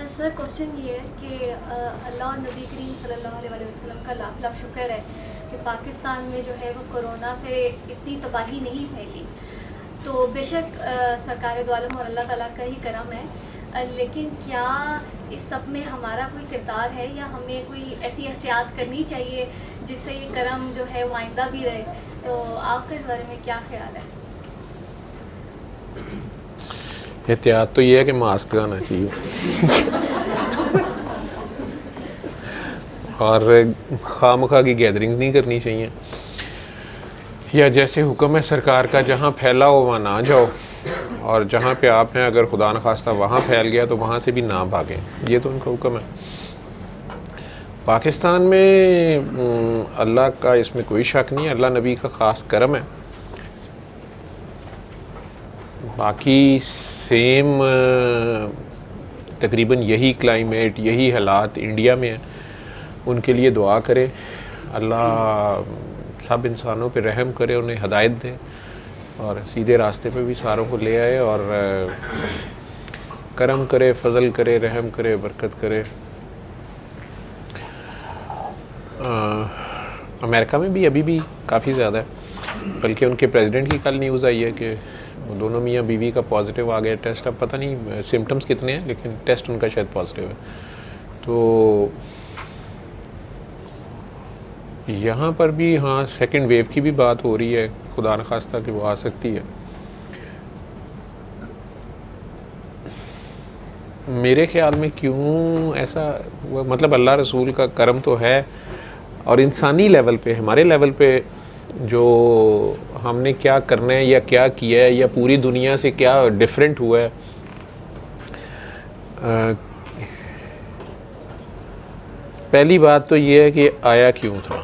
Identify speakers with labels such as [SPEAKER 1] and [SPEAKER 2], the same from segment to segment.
[SPEAKER 1] Sir question ये है कि अल्लाह और नबी करीम सल्लल्लाहु अलैहि वसल्लम का लाख लाख शुक्र है कि पाकिस्तान में जो है वो कोरोना से इतनी तबाही नहीं फैली। तो बेशक सरकार दो आलम और अल्लाह ताला का ही करम है, लेकिन क्या इस सब में हमारा कोई किरदार है या हमें कोई ऐसी एहतियात करनी चाहिए जिससे ये करम जो है वो आइंदा भी रहे? तो आपका इस बारे में क्या ख्याल है?
[SPEAKER 2] एहतियात तो ये है कि मास्क लगाना चाहिए और खामखा की गैदरिंग्स नहीं करनी चाहिए, या जैसे हुक्म है सरकार का जहाँ फैला हो वहाँ ना जाओ, और जहाँ पे आप हैं अगर खुदा न खास्ता वहाँ फैल गया तो वहाँ से भी ना भागें। ये तो उनका हुक्म है। पाकिस्तान में अल्लाह का इसमें कोई शक नहीं है, अल्लाह नबी का ख़ास करम है। बाकी सेम तकरीबन यही क्लाइमेट, यही हालात इंडिया में है। उनके लिए दुआ करें, अल्लाह सब इंसानों पे रहम करे, उन्हें हदायत दे और सीधे रास्ते पे भी सारों को ले आए और करम करे, फजल करे, रहम करे, बरकत करे। अमेरिका में भी अभी भी काफ़ी ज़्यादा है, बल्कि उनके प्रेसिडेंट की कल न्यूज़ आई है कि दोनों मियाँ बीवी का पॉजिटिव आ गया टेस्ट। अब पता नहीं सिम्टम्स कितने हैं, लेकिन टेस्ट उनका शायद पॉजिटिव है। तो यहाँ पर भी हाँ सेकंड वेव की भी बात हो रही है, खुदा न खास्ता कि वो आ सकती है। मेरे ख्याल में क्यों ऐसा हुआ, मतलब अल्लाह रसूल का करम तो है, और इंसानी लेवल पे, हमारे लेवल पे जो हमने क्या करना है या क्या किया है या पूरी दुनिया से क्या डिफरेंट हुआ है। पहली बात तो ये है कि आया क्यों था।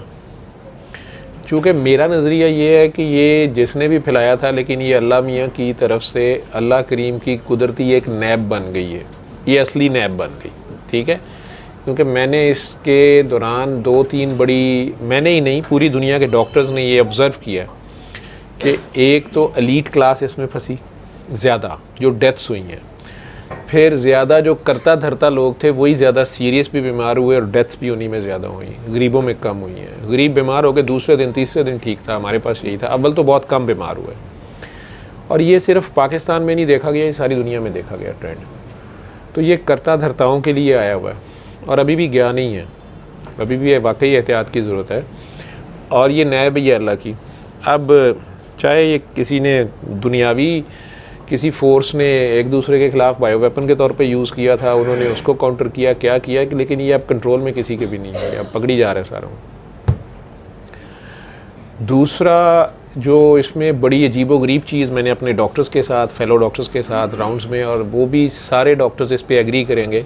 [SPEAKER 2] चूँकि मेरा नज़रिया ये है कि ये जिसने भी फैलाया था, लेकिन ये अल्लाह मियाँ की तरफ से अल्लाह करीम की कुदरती एक नैब बन गई है, ये असली नैब बन गई। ठीक है, क्योंकि मैंने इसके दौरान 2-3 बड़ी, मैंने ही नहीं पूरी दुनिया के डॉक्टर्स ने ये ऑब्ज़र्व किया कि एक तो एलीट क्लास इसमें फंसी ज़्यादा, जो डेथ्स हुई हैं, फिर ज़्यादा जो करता धरता लोग थे वही ज़्यादा सीरियस भी बीमार हुए और डेथ्स भी उन्हीं में ज़्यादा हुई, गरीबों में कम हुई हैं। गरीब बीमार हो गए दूसरे दिन तीसरे दिन ठीक था, हमारे पास यही था। अव्वल तो बहुत कम बीमार हुए, और ये सिर्फ पाकिस्तान में नहीं देखा गया, ये सारी दुनिया में देखा गया ट्रेंड। तो ये करता धरताओं के लिए आया हुआ है और अभी भी गया नहीं है, अभी भी वाकई एहतियात की ज़रूरत है। और ये नैब है अल्लाह की। अब चाहे ये किसी ने दुनियावी किसी फोर्स ने एक दूसरे के ख़िलाफ़ बायो वेपन के तौर पे यूज़ किया था, उन्होंने उसको काउंटर किया, क्या किया, लेकिन ये अब कंट्रोल में किसी के भी नहीं है, अब पकड़ी जा रहे सारों। दूसरा जो इसमें बड़ी अजीबोगरीब चीज़, मैंने अपने डॉक्टर्स के साथ, फेलो डॉक्टर्स के साथ राउंड्स में, और वो भी सारे डॉक्टर्स इस पे एग्री करेंगे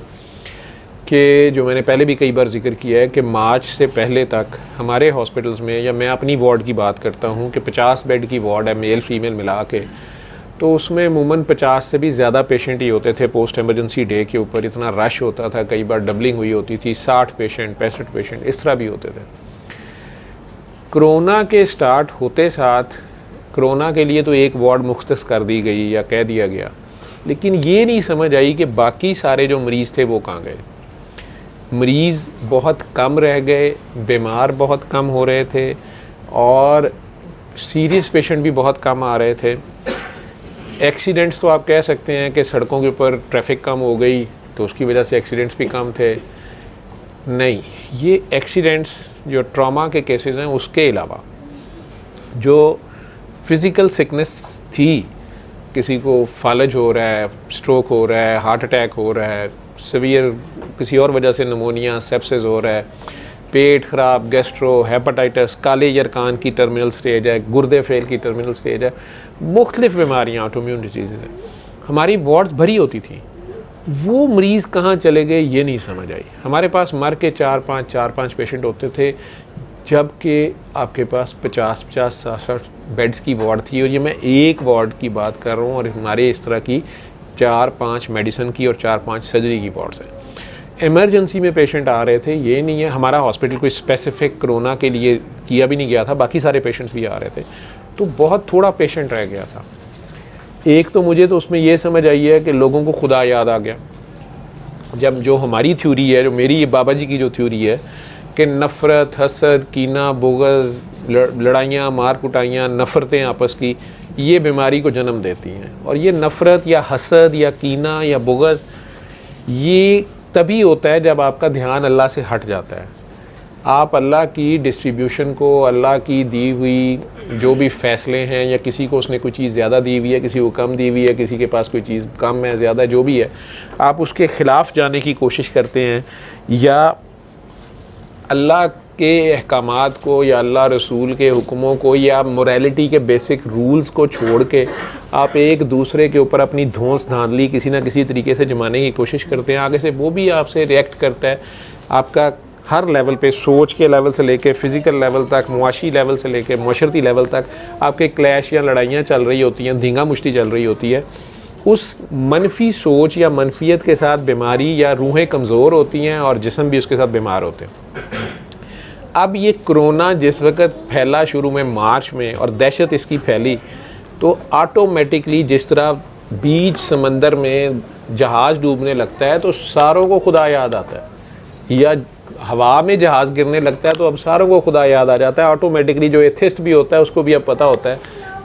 [SPEAKER 2] कि जो मैंने पहले भी कई बार जिक्र किया है कि मार्च से पहले तक हमारे हॉस्पिटल्स में, या मैं अपनी वार्ड की बात करता हूँ कि 50 बेड की वार्ड है मेल फीमेल मिला के, तो उसमें अमूमन 50 से भी ज़्यादा पेशेंट ही होते थे। पोस्ट एमरजेंसी डे के ऊपर इतना रश होता था, कई बार डबलिंग हुई होती थी, 60 पेशेंट 65 पेशेंट इस तरह भी होते थे। कोरोना के स्टार्ट होते साथ कोरोना के लिए तो एक वार्ड मुख्तस कर दी गई या कह दिया गया, लेकिन ये नहीं समझ आई कि बाकी सारे जो मरीज़ थे वो कहाँ गए। मरीज़ बहुत कम रह गए, बीमार बहुत कम हो रहे थे, और सीरियस पेशेंट भी बहुत कम आ रहे थे। एक्सीडेंट्स तो आप कह सकते हैं कि सड़कों के ऊपर ट्रैफिक कम हो गई तो उसकी वजह से एक्सीडेंट्स भी कम थे। नहीं, ये एक्सीडेंट्स जो ट्रॉमा के केसेस हैं उसके अलावा जो फिज़िकल सिकनेस थी, किसी को फालज हो रहा है, स्ट्रोक हो रहा है, हार्ट अटैक हो रहा है, सीवियर किसी और वजह से निमोनिया, सेप्सिस हो रहा है, पेट ख़राब, गैस्ट्रो, हेपेटाइटिस, काले यरकान की टर्मिनल स्टेज है, गुर्दे फेल की टर्मिनल स्टेज है, मुख्तलिफ बीमारियाँ, ऑटोइम्यून डिजीज़ हैं। हमारी वार्ड्स भरी होती थी, वो मरीज़ कहाँ चले गए ये नहीं समझ आई। हमारे पास मर के 4-5 पेशेंट होते थे, जबकि आपके पास 50-50, 60 बेड्स की वार्ड थी, और ये मैं एक वार्ड की बात कर रहा हूँ, और हमारे इस तरह की 4-5 मेडिसिन की और 4-5 सर्जरी की वार्ड्स हैं। इमरजेंसी में पेशेंट आ रहे थे, ये नहीं है हमारा हॉस्पिटल कोई स्पेसिफिक कोरोना के लिए किया भी नहीं गया था, बाकी सारे पेशेंट्स भी आ रहे थे, तो बहुत थोड़ा पेशेंट रह गया था। एक तो मुझे तो उसमें ये समझ आई है कि लोगों को खुदा याद आ गया, जब जो हमारी थ्योरी है, जो मेरी बाबा जी की जो थ्योरी है कि नफ़रत, हसद, कीना, बुग़्ज़, लड़ाइयाँ, मार कुटाइयाँ, नफ़रतें आपस की, ये बीमारी को जन्म देती हैं। और ये नफ़रत या हसद या कीना या बुग़्ज़ ये तभी होता है जब आपका ध्यान अल्लाह से हट जाता है। आप अल्लाह की डिस्ट्रीब्यूशन को, अल्लाह की दी हुई जो भी फ़ैसले हैं, या किसी को उसने कोई चीज़ ज़्यादा दी हुई है, किसी को कम दी हुई है, किसी के पास कोई चीज़ कम है, ज़्यादा, जो भी है, आप उसके ख़िलाफ़ जाने की कोशिश करते हैं, या अल्लाह के अहकामात को या अल्लाह रसूल के हुक्मों को या मोरालिटी के बेसिक रूल्स को छोड़ के आप एक दूसरे के ऊपर अपनी धौंस धांधली किसी ना किसी तरीके से जमाने की कोशिश करते हैं। आगे से वो भी आपसे रिएक्ट करता है। आपका हर लेवल पे, सोच के लेवल से लेके फ़िज़िकल लेवल तक, मुआशी लेवल से लेके मुआशरती लेवल तक आपके क्लैश या लड़ाइयाँ चल रही होती हैं, धींगा मुश्ती चल रही होती है। उस मनफी सोच या मनफियत के साथ बीमारी या रूहें कमज़ोर होती हैं और जिस्म भी उसके साथ बीमार होते हैं। अब ये कोरोना जिस वक्त फैला शुरू में मार्च में और दहशत इसकी फैली, तो ऑटोमेटिकली जिस तरह बीच समंदर में जहाज़ डूबने लगता है तो सारों को खुदा याद आता है, या हवा में जहाज़ गिरने लगता है तो अब सारों को खुदा याद आ जाता है। ऑटोमेटिकली जो एथिस्ट भी होता है उसको भी अब पता होता है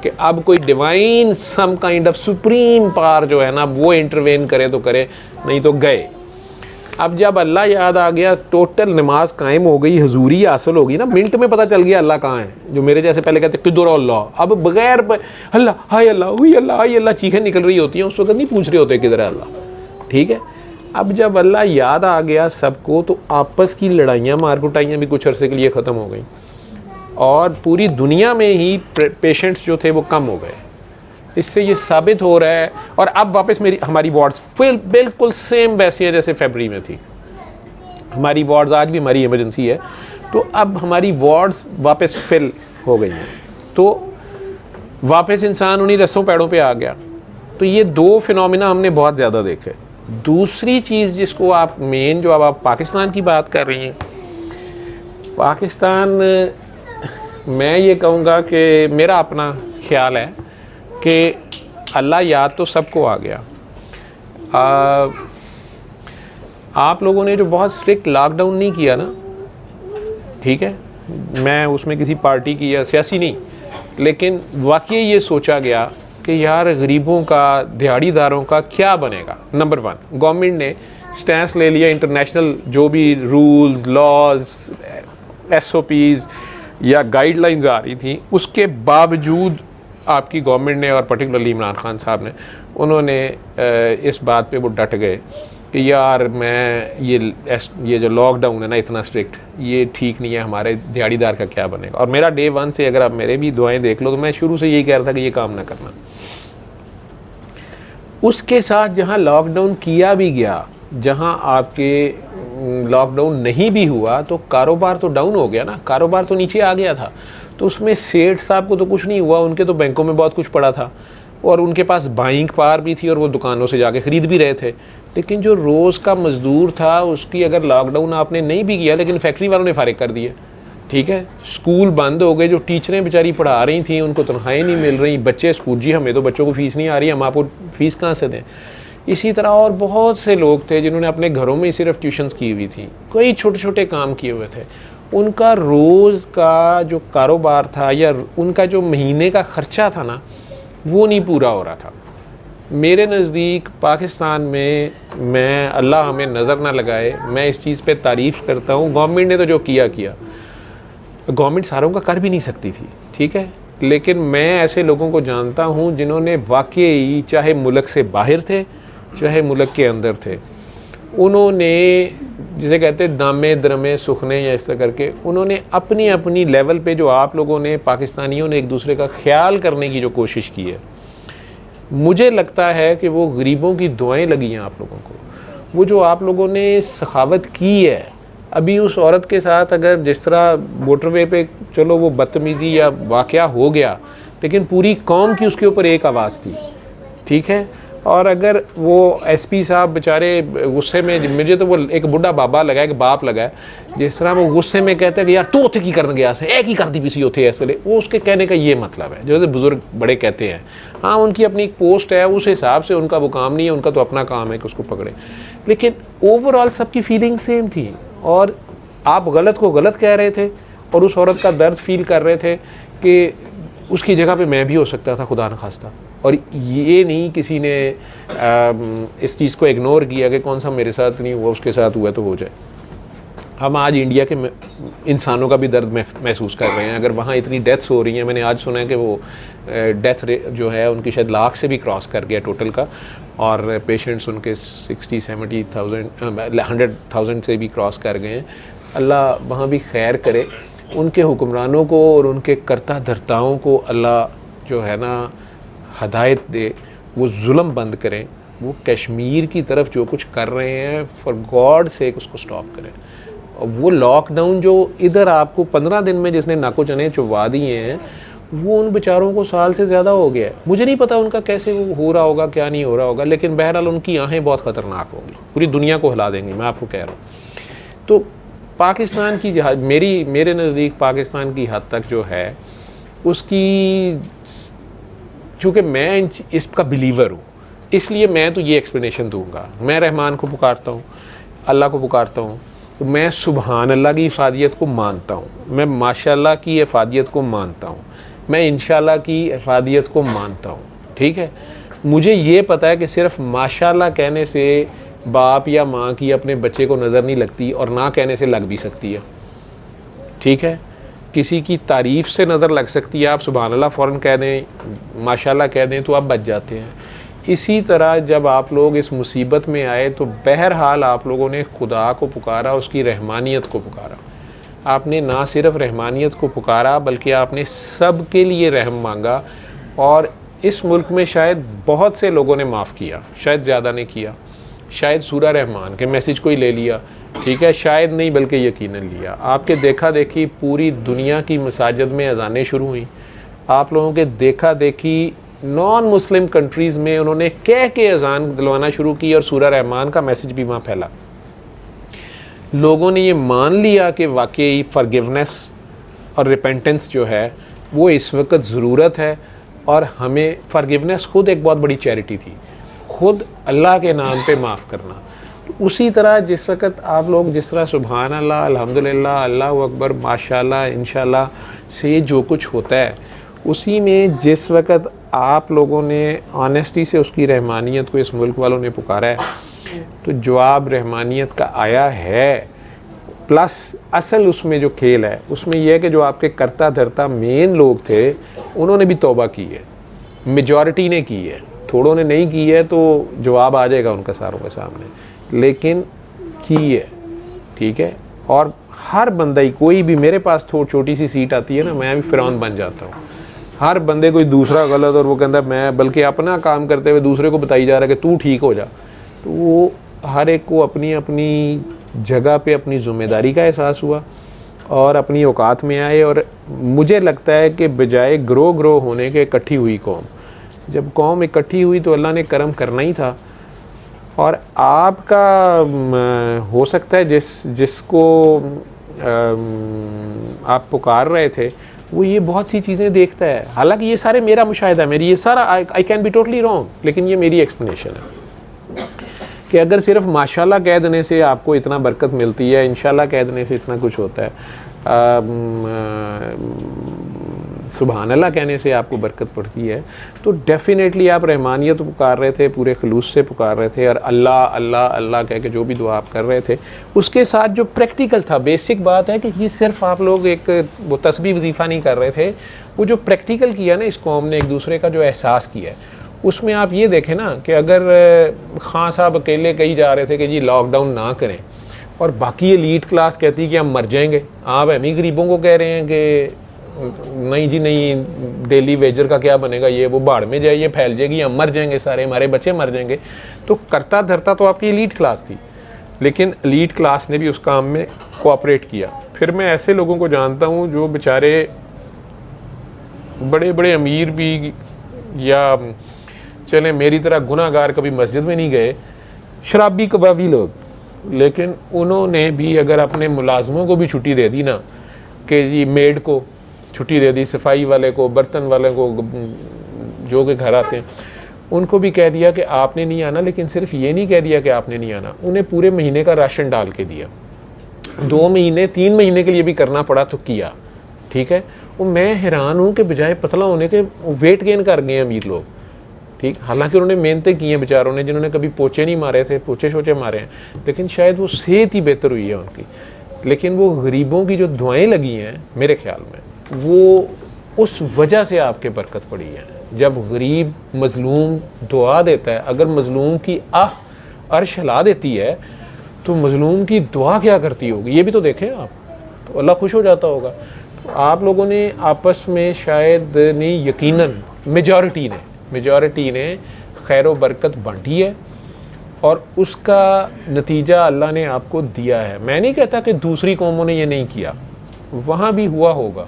[SPEAKER 2] कि अब कोई divine some kind of supreme power जो है ना वो इंटरवेन करे तो करे, नहीं तो गए। अब जब अल्लाह याद आ गया, टोटल नमाज कायम हो गई, हजूरी हासिल हो गई ना, मिनट में पता चल गया अल्लाह कहाँ है। जो मेरे जैसे पहले कहते किधर अल्लाह, अब बगैर अल्लाह हाय अल्लाह हुई अल्लाह हाय अल्लाह चीखें निकल रही होती हैं, उस वक्त नहीं पूछ रहे होते किधर है अल्लाह। ठीक है, अब जब अल्लाह याद आ गया सबको, तो आपस की लड़ाइयाँ मार कुटाइयाँ भी कुछ अरसे के लिए ख़त्म हो गई और पूरी दुनिया में ही पेशेंट्स जो थे वो कम हो गए। इससे ये साबित हो रहा है। और अब वापस हमारी वार्ड्स बिल्कुल सेम वैसी है जैसे फरवरी में थी। हमारी वार्ड्स, आज भी हमारी इमरजेंसी है, तो अब हमारी वार्ड्स वापस फिल हो गई हैं, तो वापस इंसान उन्हीं रस्सों पैड़ों पे आ गया। तो ये दो फिनोमिना हमने बहुत ज़्यादा देखे। दूसरी चीज़ जिसको आप मेन, जो अब आप पाकिस्तान की बात कर रही हैं, पाकिस्तान, मैं ये कहूँगा कि मेरा अपना ख्याल है कि अल्लाह याद तो सबको आ गया। आप लोगों ने जो बहुत स्ट्रिक्ट लॉकडाउन नहीं किया ना, ठीक है, मैं उसमें किसी पार्टी की या सियासी नहीं, लेकिन वाकई ये सोचा गया कि यार गरीबों का, दिहाड़ीदारों का क्या बनेगा। नंबर 1, गवर्नमेंट ने स्टैंस ले लिया, इंटरनेशनल जो भी रूल्स, लॉज, SOPs या गाइडलाइंस आ रही थी, उसके बावजूद आपकी गवर्नमेंट ने और पर्टिकुलरली इमरान खान साहब ने, उन्होंने इस बात पे वो डट गए कि यार मैं ये जो लॉकडाउन है ना इतना स्ट्रिक्ट, ये ठीक नहीं है, हमारे दिहाड़ीदार का क्या बनेगा। और मेरा डे 1 से, अगर आप मेरे भी दुआएं देख लो, तो मैं शुरू से यही कह रहा था कि ये काम ना करना। उसके साथ जहाँ लॉकडाउन किया भी गया, जहाँ आपके लॉकडाउन नहीं भी हुआ, तो कारोबार तो डाउन हो गया ना, कारोबार तो नीचे आ गया था। तो उसमें सेठ साहब को तो कुछ नहीं हुआ, उनके तो बैंकों में बहुत कुछ पड़ा था और उनके पास बाइंग पावर भी थी और वो दुकानों से जाके ख़रीद भी रहे थे। लेकिन जो रोज़ का मज़दूर था, उसकी अगर लॉकडाउन आपने नहीं भी किया, लेकिन फैक्ट्री वालों ने फारिग कर दिए, ठीक है, स्कूल बंद हो गए, जो टीचरें बेचारी पढ़ा रही थी उनको तनख्वाहें नहीं मिल रही, बच्चे स्कूल, जी हमें तो बच्चों को फ़ीस नहीं आ रही, हम आपको फ़ीस कहाँ से दें। इसी तरह और बहुत से लोग थे जिन्होंने अपने घरों में ही सिर्फ ट्यूशन्स की हुई थी, कई छोटे छोटे काम किए हुए थे। उनका रोज़ का जो कारोबार था या उनका जो महीने का ख़र्चा था ना, वो नहीं पूरा हो रहा था। मेरे नज़दीक पाकिस्तान में, मैं, अल्लाह हमें नज़र ना लगाए, मैं इस चीज़ पे तारीफ़ करता हूँ, गवर्नमेंट ने तो जो किया, गवर्नमेंट सारों का कर भी नहीं सकती थी, ठीक है, लेकिन मैं ऐसे लोगों को जानता हूँ जिन्होंने वाकई, चाहे मुल्क से बाहर थे चाहे मुल्क के अंदर थे, उन्होंने, जिसे कहते हैं दामे द्रमे सुखने या इस तरह करके, उन्होंने अपनी अपनी लेवल पे, जो आप लोगों ने, पाकिस्तानियों ने एक दूसरे का ख्याल करने की जो कोशिश की है, मुझे लगता है कि वो गरीबों की दुआएं लगी हैं आप लोगों को। वो जो आप लोगों ने सखावत की है, अभी उस औरत के साथ अगर जिस तरह मोटरवे पे, चलो वो बदतमीज़ी या वाक़या हो गया, लेकिन पूरी कौम की उसके ऊपर एक आवाज़ थी, ठीक है, और अगर वो एसपी साहब बेचारे गुस्से में, मुझे तो वो एक बुढ़ा बाबा लगा है, एक बाप लगा है, जिस तरह वो गुस्से में कहते हैं कि यार तू उथे की करने गया से एक ही करती पीसी उथे इस वेले, वो उसके कहने का ये मतलब है, जैसे बुजुर्ग बड़े कहते हैं। हाँ, उनकी अपनी एक पोस्ट है, उस हिसाब से उनका वो काम नहीं है, उनका तो अपना काम है कि उसको पकड़े, लेकिन ओवरऑल सबकी फीलिंग सेम थी। और आप गलत को गलत कह रहे थे और उस औरत का दर्द फील कर रहे थे कि उसकी जगह पे मैं भी हो सकता था, खुदा न खास्ता। और ये नहीं किसी ने इस चीज़ को इग्नोर किया कि कौन सा मेरे साथ नहीं हुआ, उसके साथ हुआ तो हो जाए। हम आज इंडिया के इंसानों का भी दर्द महसूस कर रहे हैं। अगर वहाँ इतनी डेथ्स हो रही हैं, मैंने आज सुना है कि वो डेथ रेट जो है उनकी शायद लाख से भी क्रॉस कर गया टोटल का, और पेशेंट्स उनके 60-70,000 100,000 से भी क्रॉस कर गए हैं। अल्लाह वहाँ भी खैर करे, उनके हुक्मरानों को और उनके कर्ता धर्ताओं को अल्लाह जो है ना हदायत दे, वो जुल्म बंद करें, वो कश्मीर की तरफ जो कुछ कर रहे हैं फॉर गॉड सेक उसको स्टॉप करें। और वो लॉकडाउन जो इधर आपको 15 दिन में जिसने नाको चने चुबवा दिए हैं, वो उन बेचारों को साल से ज़्यादा हो गया है। मुझे नहीं पता उनका कैसे वो हो रहा होगा, क्या नहीं हो रहा होगा, लेकिन बहरहाल उनकी आहें बहुत ख़तरनाक होंगी, पूरी दुनिया को हिला देंगी, मैं आपको कह रहा हूँ। तो पाकिस्तान की मेरे नज़दीक पाकिस्तान की हद तक जो है उसकी, चूँकि मैं इसका बिलीवर हूँ, इसलिए मैं तो ये एक्सप्लेनेशन दूंगा। मैं रहमान को पुकारता हूँ, अल्लाह को पुकारता हूँ, तो मैं सुबहान अल्लाह की इफ़ादियत को मानता हूँ, मैं माशाअल्लाह की इफ़ादियत को मानता हूँ, मैं इंशाअल्लाह की इफ़ादियत को मानता हूँ। ठीक है, मुझे ये पता है कि सिर्फ माशाअल्लाह कहने से बाप या माँ की अपने बच्चे को नज़र नहीं लगती, और ना कहने से लग भी सकती है। ठीक है, किसी की तारीफ़ से नज़र लग सकती है, आप सुभान अल्लाह फ़ौरन कह दें, माशाअल्लाह कह दें तो आप बच जाते हैं। इसी तरह जब आप लोग इस मुसीबत में आए तो बहरहाल आप लोगों ने खुदा को पुकारा, उसकी रहमानियत को पुकारा। आपने ना सिर्फ रहमानियत को पुकारा बल्कि आपने सब के लिए रहम मांगा, और इस मुल्क में शायद बहुत से लोगों ने माफ़ किया, शायद ज़्यादा ने किया, शायद सूरह रहमान के मैसेज को ही ले लिया, ठीक है, शायद नहीं बल्कि यकीनन लिया। आपके देखा देखी पूरी दुनिया की मसाजिद में अजानें शुरू हुई, आप लोगों के देखा देखी नॉन मुस्लिम कंट्रीज़ में उन्होंने कह के अजान दिलवाना शुरू की, और सूरह रहमान का मैसेज भी वहाँ फैला। लोगों ने ये मान लिया कि वाकई फॉरगिवनेस और रिपेंटेंस जो है वो इस वक्त ज़रूरत है, और हमें फॉरगिवनेस खुद एक बहुत बड़ी चैरिटी थी, खुद अल्लाह के नाम पे माफ़ करना। तो उसी तरह जिस वक्त आप लोग जिस तरह सुभान अल्लाह, अल्हम्दुलिल्लाह, अल्लाहु अकबर, माशाअल्लाह, इंशाअल्लाह से जो कुछ होता है, उसी में जिस वक्त आप लोगों ने ऑनेस्टी से उसकी रहमानियत को इस मुल्क वालों ने पुकारा है, तो जवाब रहमानियत का आया है। प्लस असल उसमें जो खेल है उसमें यह है कि जो आपके करता धरता मेन लोग थे उन्होंने भी तौबा की है, मेजॉरिटी ने की है, थोड़ों ने नहीं की है, तो जवाब आ जाएगा उनका सारों के सामने, लेकिन की है। ठीक है, और हर बंदा ही, कोई भी, मेरे पास छोटी सी सीट आती है ना, मैं भी फ़िरौन बन जाता हूँ। हर बंदे कोई दूसरा गलत और वो कहता मैं, बल्कि अपना काम करते हुए दूसरे को बताई जा रहा है कि तू ठीक हो जा, तो वो हर एक को अपनी अपनी जगह पे अपनी ज़िम्मेदारी का एहसास हुआ और अपनी औकात में आए। और मुझे लगता है कि बजाय ग्रो होने के इकट्ठी हुई कौम, जब कौम इकट्ठी हुई तो अल्लाह ने करम करना ही था। और आपका हो सकता है जिसको आप पुकार रहे थे वो ये बहुत सी चीज़ें देखता है, हालांकि ये सारे मेरा मुशाहिदा है, मेरी ये सारा I can be totally wrong, लेकिन ये मेरी एक्सप्लेनेशन है कि अगर सिर्फ माशाल्लाह कह देने से आपको इतना बरकत मिलती है, इंशाल्लाह कह देने से इतना कुछ होता है, सुभान अल्लाह कहने से आपको बरकत पड़ती है, तो डेफिनेटली आप रहमानियत पुकार रहे थे, पूरे खलूस से पुकार रहे थे, और अल्लाह अल्लाह अल्लाह कह के जो भी दुआ आप कर रहे थे उसके साथ जो प्रैक्टिकल था, बेसिक बात है कि ये सिर्फ आप लोग एक वो तस्बीह वजीफ़ा नहीं कर रहे थे, वो जो प्रैक्टिकल किया ना इस कौम ने एक दूसरे का जो एहसास किया है, उसमें आप ये देखें ना कि अगर खान साहब अकेले कही जा रहे थे कि जी लॉकडाउन ना करें, और बाकी एलीट क्लास कहती कि हम मर जाएंगे, आप अमीर गरीबों को कह रहे हैं कि नहीं जी नहीं, डेली वेजर का क्या बनेगा, ये वो बाढ़ में जाए, ये फैल जाएगी, हम मर जाएंगे सारे, हमारे बच्चे मर जाएंगे। तो करता धरता तो आपकी एलीट क्लास थी, लेकिन एलीट क्लास ने भी उस काम में कोऑपरेट किया। फिर मैं ऐसे लोगों को जानता हूँ जो बेचारे बड़े बड़े अमीर भी या चलें मेरी तरह गुनाहगार कभी मस्जिद में नहीं गए, शराबी कबाबी लोग, लेकिन उन्होंने भी अगर अपने मुलाजमों को भी छुट्टी दे दी ना, कि जी मेड को छुट्टी दे दी, सफाई वाले को, बर्तन वाले को, जो के घर आते हैं उनको भी कह दिया कि आपने नहीं आना, लेकिन सिर्फ ये नहीं कह दिया कि आपने नहीं आना, उन्हें पूरे महीने का राशन डाल के दिया, 2 महीने 3 महीने के लिए भी करना पड़ा तो किया, ठीक है। वो मैं हैरान हूँ कि बजाय पतला होने के वेट गेन कर गए अमीर लोग, ठीक। हालांकि उन्होंने मेहनतें की हैं बेचारों ने, जिन्होंने कभी पोचे नहीं मारे थे, पोचे शोचे मारे हैं, लेकिन शायद वो सेहत ही बेहतर हुई है उनकी। लेकिन वो गरीबों की जो दुआएं लगी हैं मेरे ख्याल में, वो उस वजह से आपके बरकत पड़ी है। जब गरीब मजलूम दुआ देता है, अगर मजलूम की अर्श हिला देती है तो मजलूम की दुआ क्या करती होगी, ये भी तो देखें आप, तो अल्लाह खुश हो जाता होगा। तो आप लोगों ने आपस में शायद नहीं, यकीनन मेजॉरिटी ने खैर व बरकत बांटी है और उसका नतीजा अल्लाह ने आपको दिया है। मैं नहीं कहता कि दूसरी कौमों ने ये नहीं किया, वहाँ भी हुआ होगा,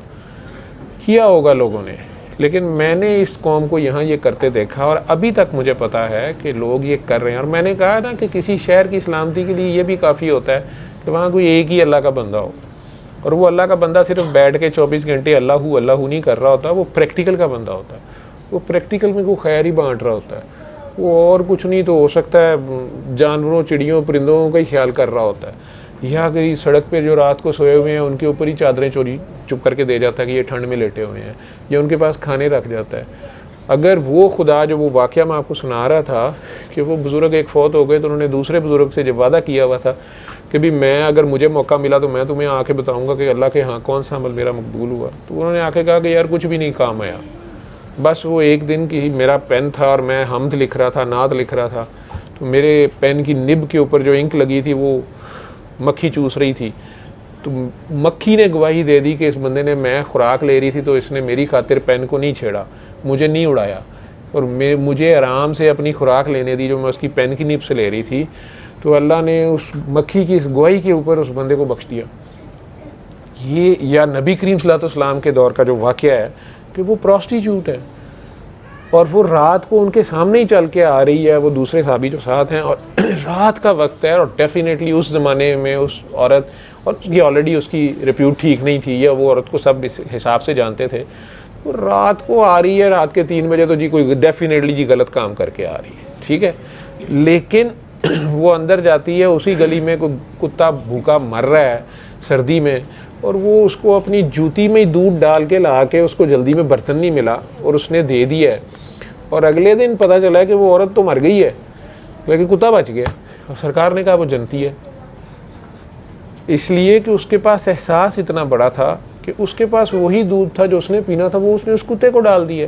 [SPEAKER 2] किया होगा लोगों ने, लेकिन मैंने इस कौम को यहाँ ये करते देखा और अभी तक मुझे पता है कि लोग ये कर रहे हैं। और मैंने कहा ना कि किसी शहर की सलामती के लिए ये भी काफ़ी होता है कि वहाँ कोई एक ही अल्लाह का बंदा हो, और वो अल्लाह का बंदा सिर्फ बैठ के 24 घंटे अल्लाहू नहीं कर रहा होता, वो प्रैक्टिकल का बंदा होता है, वो प्रैक्टिकल में कोई खैर ही बांट रहा होता है, वो और कुछ नहीं तो हो सकता है जानवरों, चिड़ियों, परिंदों का ही ख्याल कर रहा होता है, या कहीं सड़क पे जो रात को सोए हुए हैं उनके ऊपर ही चादरें चोरी चुप करके दे जाता है कि ये ठंड में लेटे हुए हैं, या उनके पास खाने रख जाता है। अगर वो खुदा जो वो वाक़या मैं आपको सुना रहा था कि वो बुज़ुर्ग एक फ़ौत हो गए, तो उन्होंने दूसरे बुज़ुर्ग से जब वादा किया हुआ था कि भी मैं अगर मुझे मौका मिला तो मैं तुम्हें आके बताऊँगा कि अल्लाह के यहाँ कौन सा अमल मेरा मकबूल हुआ, तो उन्होंने आके कहा कि यार कुछ भी नहीं काम आया, बस वो एक दिन की मेरा पेन था और मैं हम्द लिख रहा था, नात लिख रहा था, तो मेरे पेन की निब के ऊपर जो इंक लगी थी वो मक्खी चूस रही थी, तो मक्खी ने गवाही दे दी कि इस बंदे ने, मैं खुराक ले रही थी तो इसने मेरी खातिर पेन को नहीं छेड़ा, मुझे नहीं उड़ाया और मुझे आराम से अपनी खुराक लेने दी जो मैं उसकी पेन की निब से ले रही थी। तो अल्लाह ने उस मक्खी की इस गवाही के ऊपर उस बंदे को बख्श दिया। ये या नबी करीम सल्लल्लाहु अलैहि वसल्लम के दौर का जो वाक़या है कि वो प्रॉस्टिट्यूट है और वो रात को उनके सामने ही चल के आ रही है, वो दूसरे साहबी जो साथ हैं, और रात का वक्त है और डेफिनेटली उस ज़माने में उस औरत, और ये ऑलरेडी उसकी रिप्यूट ठीक नहीं थी, या वो औरत को सब इस हिसाब से जानते थे, वो रात को आ रही है, रात के 3 बजे, तो जी कोई डेफिनेटली जी गलत काम करके आ रही है, ठीक है। लेकिन वो अंदर जाती है, उसी गली में कोई कुत्ता भूखा मर रहा है सर्दी में, और वो उसको अपनी जूती में ही दूध डाल के ला के, उसको जल्दी में बर्तन नहीं मिला और उसने दे दिया है, और अगले दिन पता चला कि वो औरत तो मर गई है लेकिन कुत्ता बच गया, और सरकार ने कहा वो जनती है, इसलिए कि उसके पास एहसास इतना बड़ा था कि उसके पास वही दूध था जो उसने पीना था, वो उसने उस कुत्ते को डाल दिया।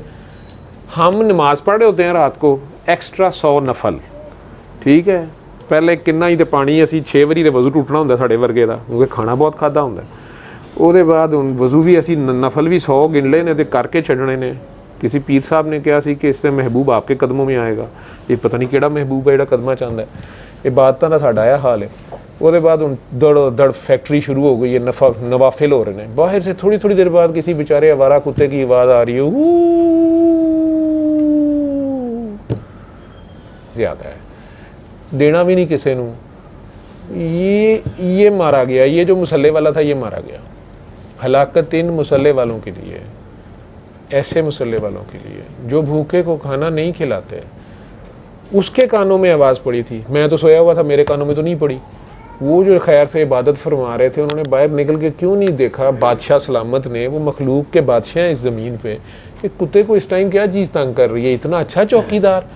[SPEAKER 2] हम नमाज पढ़ रहे होते हैं रात को एक्स्ट्रा 100 नफल, ठीक है, पहले किन्ना ही तो पानी असी 6 वारी वज़ू टूटना होंगे साढ़े वर्गे का, क्योंकि खाना बहुत खादा होंगे, ਉਹਦੇ बाद ਹੁਣ वज़ू भी असी नफल भी 100 गिन ले ने तो करके छड़ने ने। किसी पीर साहब ने कहा कि इससे महबूब आपके कदमों में आएगा, ये पता नहीं केड़ा महबूब है जो कदमा चाहता है, इबादतां दा साडा आया हाल है। उसके बाद हम दड़ फैक्ट्री शुरू हो गई है, नवाफिल हो रहे हैं, बाहर से थोड़ी थोड़ी देर बाद किसी बेचारे आवारा कुत्ते की आवाज़ आ रही है, ज़्यादा है, देना भी नहीं किसी को, ये मारा गया, ये जो मुसल्ले वाला था ये मारा गया। हलाकत इन मुसल्ले वालों के लिए, ऐसे मुसल्ले वालों के लिए जो भूखे को खाना नहीं खिलाते। उसके कानों में आवाज़ पड़ी थी, मैं तो सोया हुआ था, मेरे कानों में तो नहीं पड़ी। वो जो खैर से इबादत फरमा रहे थे, उन्होंने बाहर निकल के क्यों नहीं देखा, बादशाह सलामत ने, वो मखलूक के बादशाह हैं इस ज़मीन पे, कि कुत्ते को इस टाइम क्या चीज़ तंग कर रही है, इतना अच्छा चौकीदार,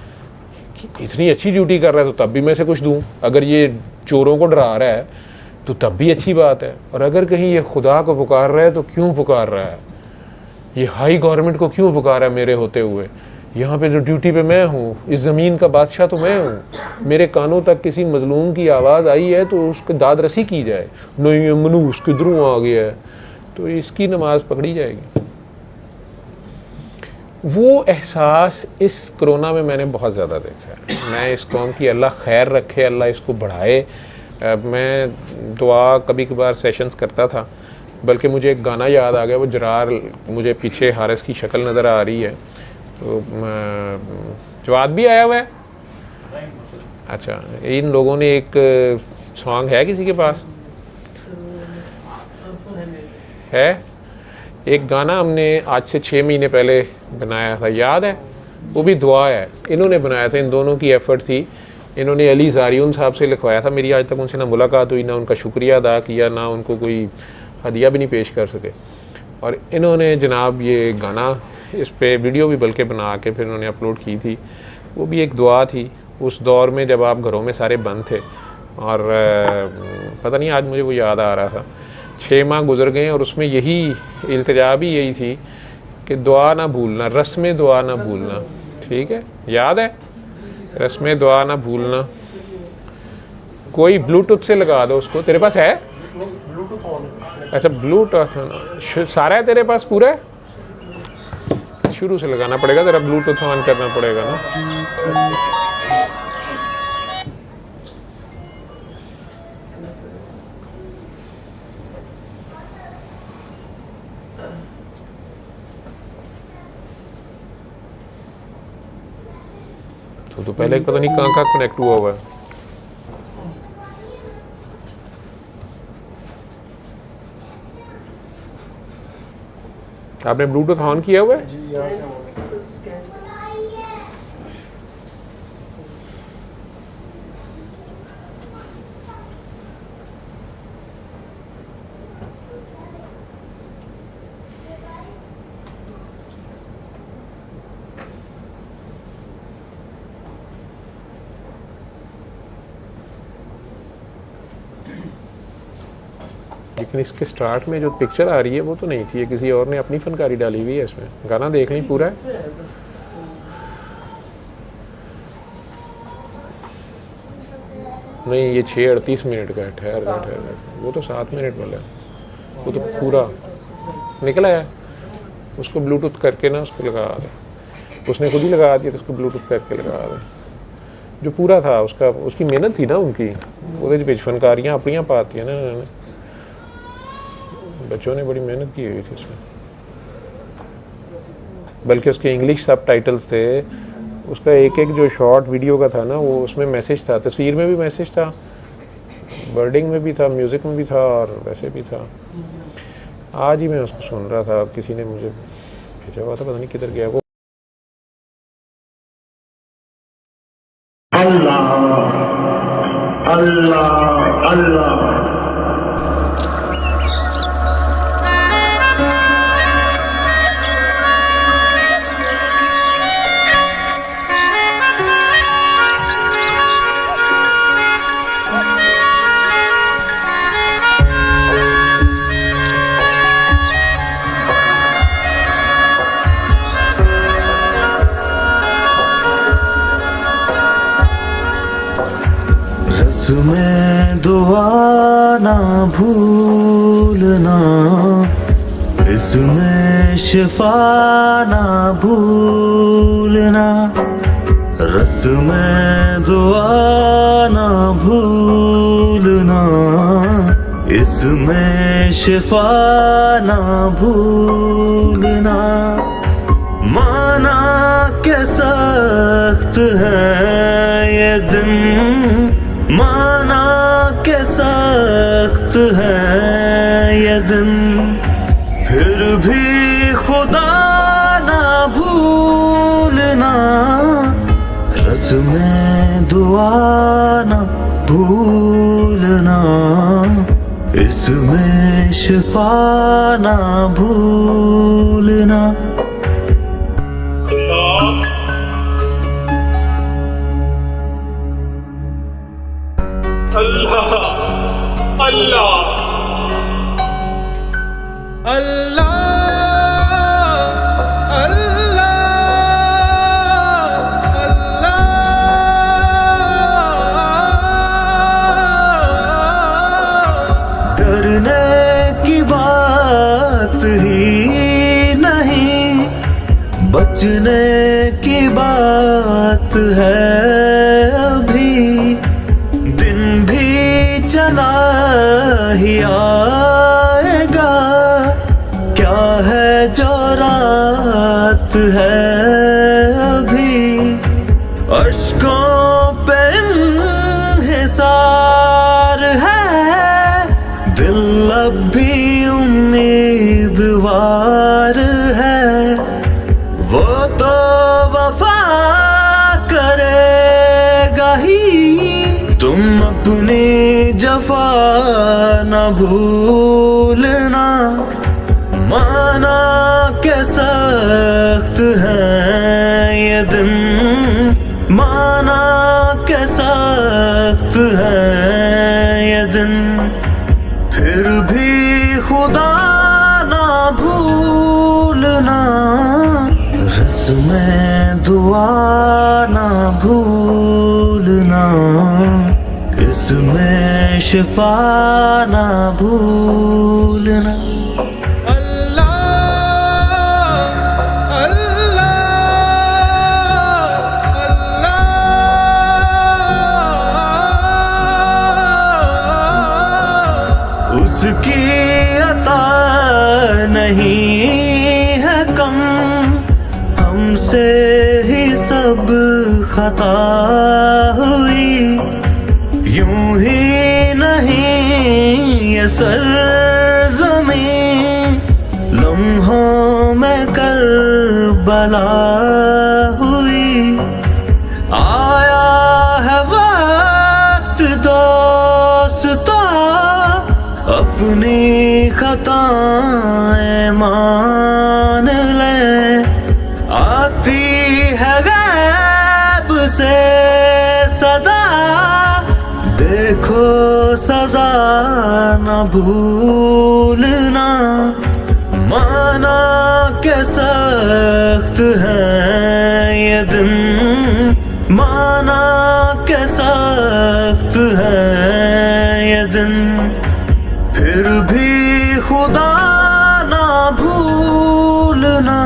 [SPEAKER 2] इतनी अच्छी ड्यूटी कर रहा है तो तब भी मैं से कुछ दूँ, अगर ये चोरों को डरा रहा है तो तब भी अच्छी बात है, और अगर कहीं ये खुदा को पुकार रहा है तो क्यों पुकार रहा है, ये हाई गवर्नमेंट को क्यों पुकार रहा है मेरे होते हुए, यहाँ पे जो ड्यूटी पे मैं हूँ, इस ज़मीन का बादशाह तो मैं हूँ, मेरे कानों तक किसी मजलूम की आवाज़ आई है तो उसकी दाद रसी की जाए, नहीं मनूस किधरों आ गया है, तो इसकी नमाज पकड़ी जाएगी। वो एहसास इस कोरोना में मैंने बहुत ज़्यादा देखा है। मैं इस कौम की अल्लाह खैर रखे, अल्लाह इसको बढ़ाए। मैं दुआ कभी कभार सेशंस करता था, बल्कि मुझे एक गाना याद आ गया, वो जरार, मुझे पीछे हारिस की शक्ल नज़र आ रही है, तो जवाब भी आया हुआ है। अच्छा, इन लोगों ने एक सॉन्ग है किसी के पास है? एक गाना हमने आज से 6 महीने पहले बनाया था, याद है? वो भी दुआ है, इन्होंने बनाया था, इन दोनों की एफ़र्ट थी। इन्होंने अली ज़ारिउन साहब से लिखवाया था। मेरी आज तक उनसे ना मुलाकात हुई, ना उनका शुक्रिया अदा किया, ना उनको कोई हदिया भी नहीं पेश कर सके। और इन्होंने जनाब ये गाना, इस पे वीडियो भी बल्कि बना के फिर उन्होंने अपलोड की थी। वो भी एक दुआ थी उस दौर में जब आप घरों में सारे बंद थे। और पता नहीं आज मुझे वो याद आ रहा था, 6 माह गुजर गए और उसमें यही इल्तिजा भी यही थी कि दुआ ना भूलना, रस्म दुआ ना भूलना। ठीक है, याद है? रस्म दुआ ना भूलना। कोई ब्लूटूथ से लगा दो उसको, तेरे पास है?
[SPEAKER 3] ब्लूटूथ ऑन है।
[SPEAKER 2] अच्छा, ब्लूटूथ सारा है तेरे पास पूरा है? शुरू से लगाना पड़ेगा, तेरा ब्लूटूथ ऑन करना पड़ेगा ना। तो पहले पता नहीं कहाँ कनेक्ट हुआ हुआ है। आपने ब्लूटूथ ऑन किया हुआ है?
[SPEAKER 3] जी, यहाँ से ऑन है।
[SPEAKER 2] लेकिन इसके स्टार्ट में जो पिक्चर आ रही है वो तो नहीं थी, ये किसी और ने अपनी फनकारी डाली हुई है इसमें। गाना देख लें पूरा है। नहीं, ये 6:38 मिनट का है। ठहर, वो तो 7 मिनट वाला है, वो तो पूरा निकला है। उसको ब्लूटूथ करके ना उसको लगा दे, उसने खुद ही लगा दिया तो उसको ब्लूटूथ करके लगा दे। जो पूरा था उसका, उसकी मेहनत थी ना उनकी, वो बिच फनकारियाँ अपनियाँ पाती है ना, बच्चों ने बड़ी मेहनत की हुई थी इसमें। बल्कि उसके इंग्लिश सब टाइटल्स थे। उसका एक एक जो शॉर्ट वीडियो का था ना, वो उसमें मैसेज था, तस्वीर में भी मैसेज था, वर्डिंग में भी था, म्यूज़िक में भी था और वैसे भी था। आज ही मैं उसको सुन रहा था, किसी ने मुझे भेजा हुआ था, पता नहीं किधर गया वो।
[SPEAKER 4] अल्लाह अल्लाह अल्लाह
[SPEAKER 5] तुम्हें दुआ ना भूलना, इसमें शिफा ना भूलना, रस्में दुआ ना भूलना, इसमें शिफा ना भूलना। माना के सख्त है ये दिन, माना के सख्त है ये दिन, फिर भी खुदा ना भूलना, रस्में दुआ ना भूलना, इसमें शिफा ना भूलना।
[SPEAKER 4] अल्लाह अल्लाह
[SPEAKER 5] अल्लाह अल्लाह अल्लाह, डरने की बात ही नहीं, बचने की बात है। अभी दिन भी चला ही आएगा, क्या है जो रात है अभी, है, दिल अब भी उम्मीदवार है। वो तो वफा करेगा ही, तुम अपनी जफा न भूलना। माना के सख्त है ये दिन, माना के सख्त है ये दिन, फिर भी खुदा ना भूलना। रस्में दुआ ना भूलना, इसमें शिफा ना भूलना। उसकी अता नहीं है कम, हमसे ही सब खता हुई। यूं ही नहीं ये सरज़मीं लम्हों में करबला हुई। आया है वक्त दोस्ता, अपनी खताएं मान ले। आती है गैब से सदा, देखो सजा न भूलना। माना के सख्त है ये दिन, माना के सख्त है ये दिन, फिर भी खुदा ना भूलना।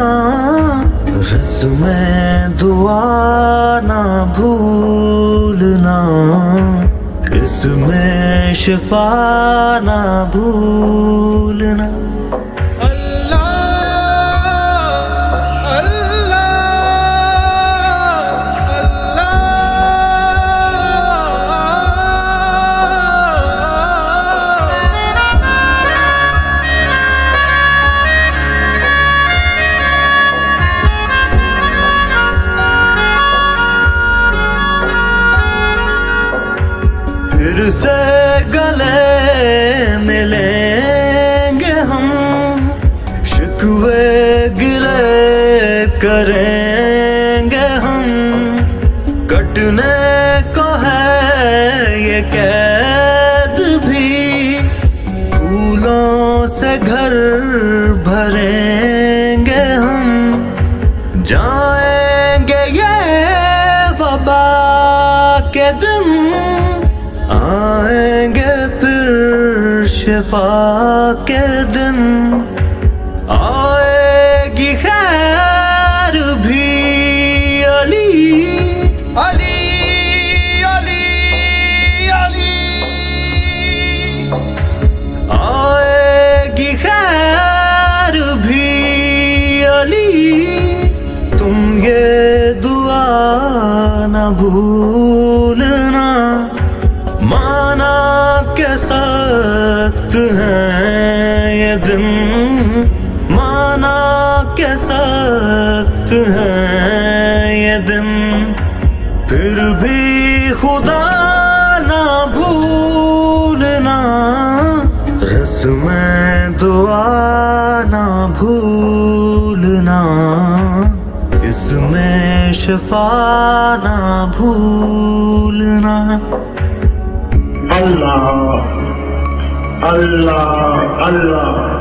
[SPEAKER 5] रस्में दुआ ना भूलना, इसमें शिफा ना भूलना। फिर से गले मिलेंगे हम, शिकवे गिले करेंगे हम। कटने को है ये कैद भी, फूलों से घर भरेंगे हम। जाएंगे ये वबा के दिन, आएंगे फिर शिफा के दिन। आएगी खैर भी अली अली अली अली, आएगी खैर भी अली। तुम ये दुआ न भूलना, माना के सख्त है ये दिन, माना के सख्त है ये दिन, फिर भी खुदा ना भूलना। रस्में दुआ ना भूलना, इसमें शिफा ना भूलना।
[SPEAKER 4] अल्लाह अल्लाह अल्लाह।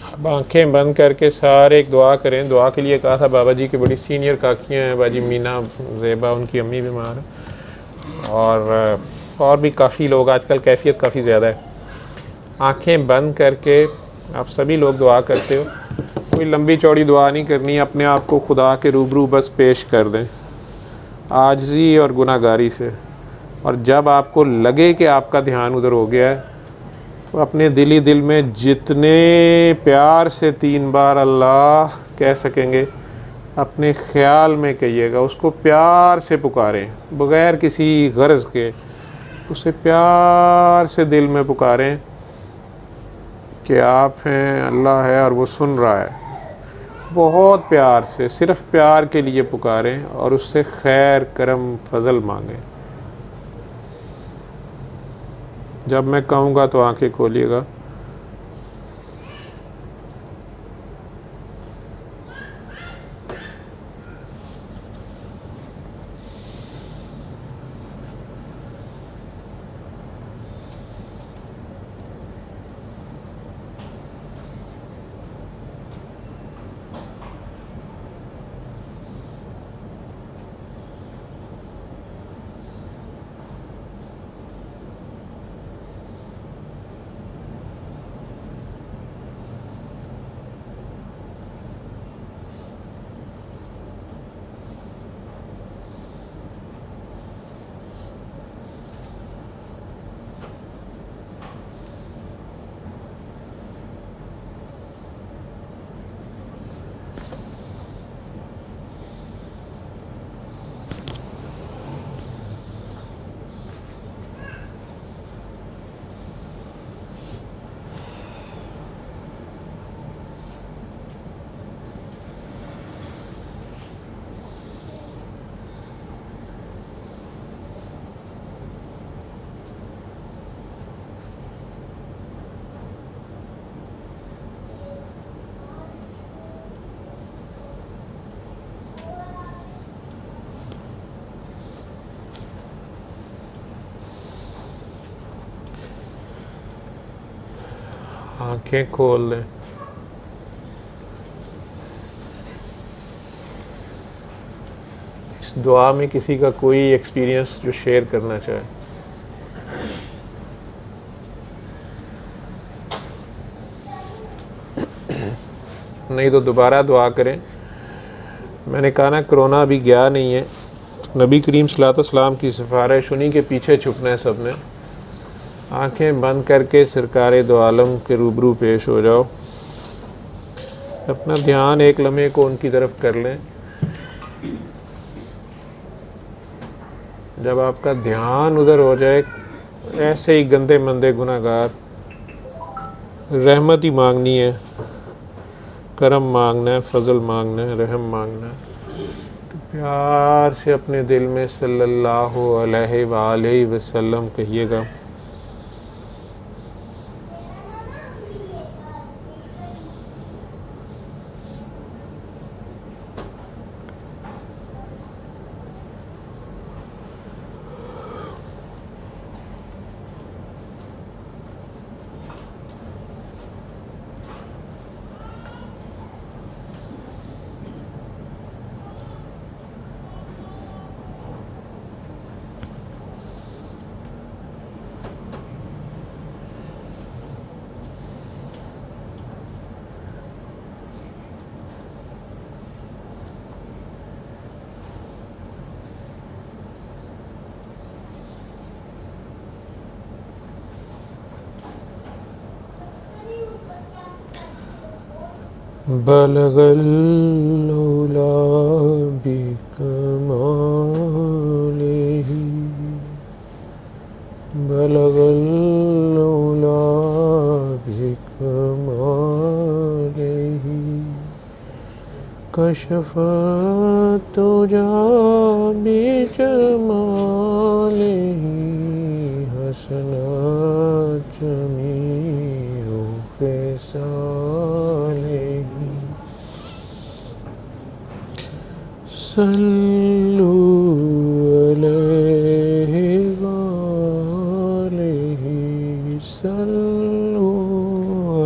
[SPEAKER 2] अब आँखें बंद करके सारे एक दुआ करें। दुआ के लिए कहा था बाबा जी की बड़ी सीनियर काकियाँ हैं, बाजी मीना ज़ेबा, उनकी अम्मी बीमार है, और भी काफ़ी लोग, आजकल कैफियत काफ़ी ज़्यादा है। आँखें बंद करके आप सभी लोग दुआ करते हो कोई लंबी चौड़ी दुआ नहीं करनी, अपने आप को खुदा के रूबरू बस पेश कर दें आजिज़ी और गुनाहगारी से। और जब आपको लगे कि आपका ध्यान उधर हो गया है तो अपने दिल ही दिल में जितने प्यार से 3 बार अल्लाह कह सकेंगे अपने ख़्याल में कहिएगा, उसको प्यार से पुकारें बग़ैर किसी गर्ज़ के, उसे प्यार से दिल में पुकारें कि आप हैं, अल्लाह है और वो सुन रहा है। बहुत प्यार से, सिर्फ़ प्यार के लिए पुकारें और उससे खैर करम फजल मांगें। जब मैं कहूँगा तो आंखें खोलिएगा। आंखें खोल लें। इस दुआ में किसी का कोई एक्सपीरियंस जो शेयर करना चाहे। नहीं तो दोबारा दुआ करें। मैंने कहा ना, कोरोना अभी गया नहीं है। नबी करीम सल्लल्लाहु अलैहि वसल्लम की सिफारिश, उन्हीं के पीछे छुपना है सब ने। आंखें बंद करके सरकारे दो आलम के रूबरू पेश हो जाओ। अपना ध्यान एक लम्हे को उनकी तरफ कर लें। जब आपका ध्यान उधर हो जाए, ऐसे ही गंदे मंदे गुनाहगार, रहमत ही मांगनी है, करम मांगना है, फजल मांगना है, रहम मांगना है, तो प्यार से अपने दिल में सल्लल्लाहु अलैहि वसल्लम कहिएगा। बलगल उला बिकमालिही, बलगल उला बिकमालिही, कशफत तुजा बिजमालिही, हसनत जमीउ खिसालिही, सल्लु अलैहि वालिही, सल्लु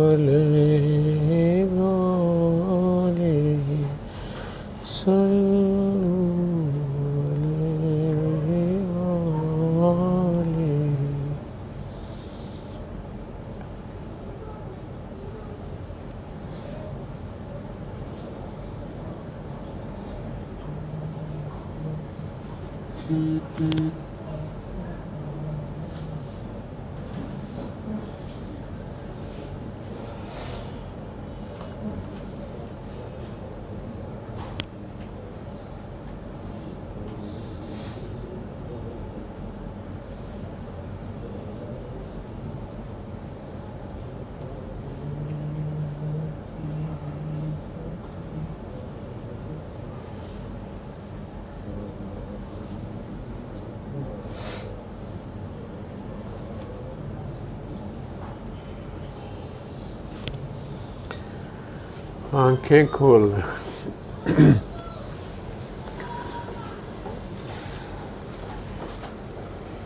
[SPEAKER 2] अलैहि वालिही, सल्लु अलैहि वालिही। आंखें खोल।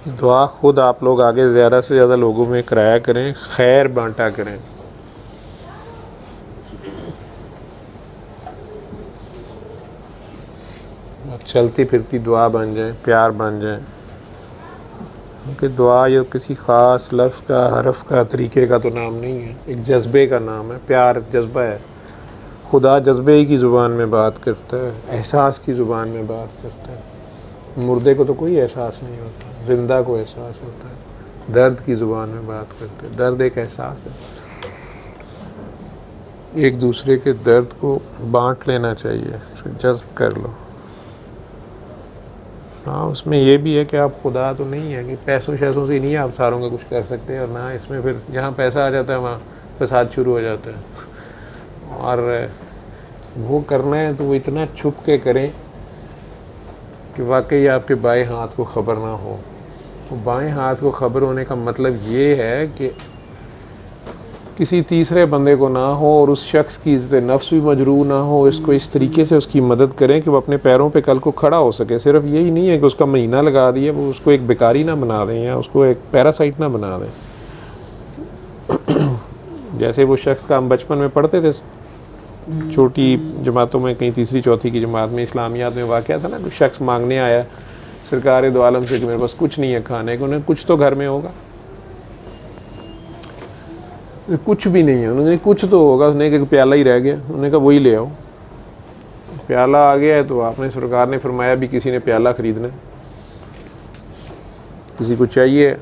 [SPEAKER 2] दुआ खुद आप लोग आगे ज़्यादा से ज़्यादा लोगों में कराया करें, खैर बांटा करें। चलती फिरती दुआ बन जाए, प्यार बन जाए। क्योंकि दुआ ये किसी ख़ास लफ्ज़ का, हरफ का, तरीके का तो नाम नहीं है, एक जज्बे का नाम है। प्यार जज्बा है। खुदा जज्बे ही की ज़ुबान में बात करता है, एहसास की ज़ुबान में बात करता है। मुर्दे को तो कोई एहसास नहीं होता, जिंदा को एहसास होता है। दर्द की ज़ुबान में बात करते हैं। दर्द एक एहसास है। एक दूसरे के दर्द को बांट लेना चाहिए, जज्ब कर लो। हाँ, उसमें ये भी है कि आप खुदा तो नहीं है कि पैसों शैसों से नहीं आप सारों का कुछ कर सकते, और ना इसमें फिर जहाँ पैसा आ जाता है वहाँ फसाद शुरू हो जाता है। और वो करना है तो वो इतना छुप के करें कि वाकई आपके बाएं हाथ को ख़बर ना हो। वो बाएं हाथ को ख़बर होने का मतलब ये है कि किसी तीसरे बंदे को ना हो और उस शख्स की इज़्ज़त नफ्स भी मजरूह ना हो। इसको इस तरीके से उसकी मदद करें कि वो अपने पैरों पे कल को खड़ा हो सके। सिर्फ यही नहीं है कि उसका महीना लगा दिए, वो उसको एक बेकारी ना बना दें या उसको एक पैरासाइट ना बना दें। जैसे वो शख्स का हम बचपन में पढ़ते थे छोटी जमातों में, कहीं तीसरी चौथी की जमात में, इस्लामियात में वाक़या था ना, कोई शख्स मांगने आया सरकार दो आलम से कि मेरे पास कुछ नहीं है खाने को। उन्हें कुछ तो घर में होगा, कुछ भी नहीं है। उन्होंने कुछ तो होगा, उसने एक प्याला ही रह गया। उन्होंने कहा वही ले आओ। प्याला आ गया है तो आपने, सरकार ने फरमाया भी किसी ने प्याला ख़रीदना है, किसी को चाहिए।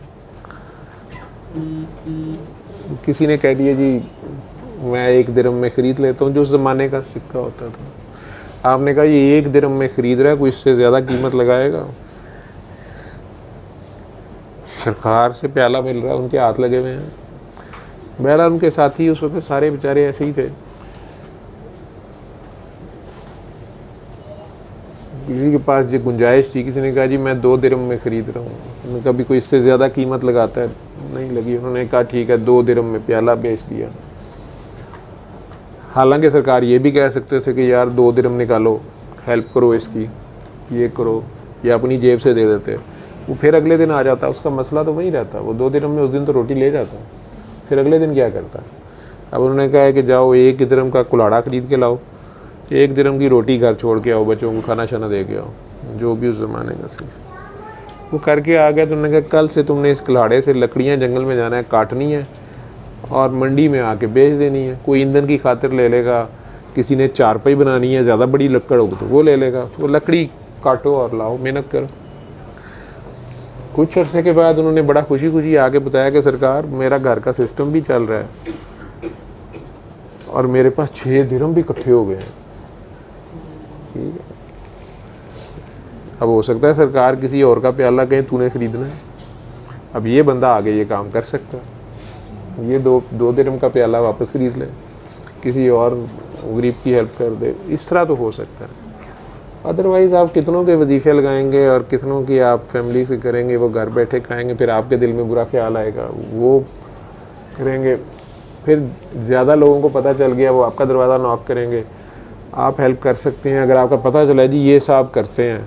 [SPEAKER 2] किसी ने कह दिया जी मैं 1 दिरहम में ख़रीद लेता हूँ, जो उस ज़माने का सिक्का होता था। आपने कहा ये 1 दिरहम में ख़रीद रहा है, कोई इससे ज़्यादा कीमत लगाएगा? सरकार से प्याला मिल रहा है, उनके हाथ लगे हुए हैं। बहरहाल उनके साथी उस वक्त सारे बेचारे ऐसे ही थे। किसी के पास जो गुंजाइश थी, किसी ने कहा जी मैं 2 दिरहम में ख़रीद रहा हूँ। उन्होंने कभी कोई इससे ज़्यादा कीमत लगाता है, नहीं लगी। उन्होंने कहा ठीक है 2 दिरहम में प्याला बेच दिया। हालांकि सरकार ये भी कह सकते थे कि यार 2 दिरहम निकालो, हेल्प करो इसकी, ये करो, या अपनी जेब से दे देते। वो फिर अगले दिन आ जाता, उसका मसला तो वही रहता। वो 2 दिरहम में उस दिन तो रोटी ले जाता, फिर अगले दिन क्या करता। अब उन्होंने कहा है कि जाओ 1 दिरहम का कुल्हाड़ा ख़रीद के लाओ, 1 दिरहम की रोटी घर छोड़ के आओ, बच्चों को खाना शाना दे के आओ, जो भी उस ज़माने का सिलसिला। वो करके आ गया तो उन्होंने कहा कल से तुमने इस कुल्हाड़े से लकड़ियाँ जंगल में जाना है, काटनी है और मंडी में आके बेच देनी है। कोई ईंधन की खातिर ले लेगा, किसी ने चारपाई बनानी है, ज़्यादा बड़ी लकड़ होगी तो वो ले लेगा। वो लकड़ी काटो और लाओ, मेहनत करो। कुछ अर्से के बाद उन्होंने बड़ा खुशी खुशी आके बताया कि सरकार मेरा घर का सिस्टम भी चल रहा है और मेरे पास 6 दिरहम भी इकट्ठे हो गए हैं। ठीक है, अब हो सकता है सरकार किसी और का प्याला कहे तूने ख़रीदना है, अब ये बंदा आगे ये काम कर सकता है, ये 2 दिरहम का प्याला वापस ख़रीद ले, किसी और गरीब की हेल्प कर दे। इस तरह तो हो सकता है। अदरवाइज़ आप कितनों के वजीफ़े लगाएंगे और कितनों की आप फैमिली से करेंगे, वो घर बैठे खाएंगे, फिर आपके दिल में बुरा ख्याल आएगा, वो करेंगे, फिर ज़्यादा लोगों को पता चल गया, वो आपका दरवाज़ा नॉक करेंगे। आप हेल्प कर सकते हैं अगर आपका पता चला जी ये साहब करते हैं।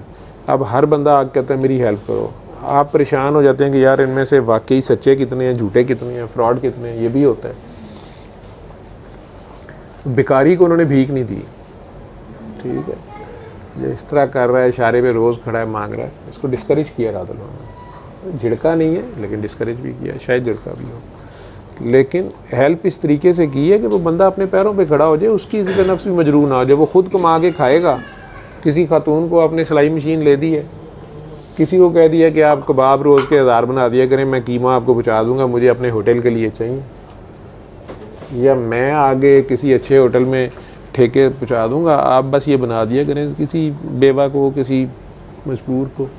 [SPEAKER 2] अब हर बंदा आके कहता है मेरी हेल्प करो, आप परेशान हो जाते हैं कि यार इनमें से वाकई सच्चे कितने हैं, झूठे कितने हैं, फ्रॉड कितने हैं। ये भी होता है। बेकारी को उन्होंने भीख नहीं दी। ठीक है, जो इस तरह कर रहा है, इशारे पे रोज़ खड़ा है, मांग रहा है, इसको डिस्करेज किया रात ने। झिड़का नहीं है लेकिन डिस्करेज भी किया, शायद झिड़का भी हो, लेकिन हेल्प इस तरीके से की है कि वो बंदा अपने पैरों पे खड़ा हो जाए, उसकी इज़्ज़त नफ्स भी मजरूह ना हो जाए। वो खुद कमा के खाएगा। किसी खातून को आपने सिलाई मशीन ले दी है, किसी को कह दिया कि आप कबाब रोज़ के 1000 बना दिया करें, मैं कीमा आपको पहुँचा दूँगा, मुझे अपने होटल के लिए चाहिए, या मैं आगे किसी अच्छे होटल में ठेके पहुँचा दूँगा, आप बस ये बना दिया करें किसी बेवा को, किसी मजबूर को।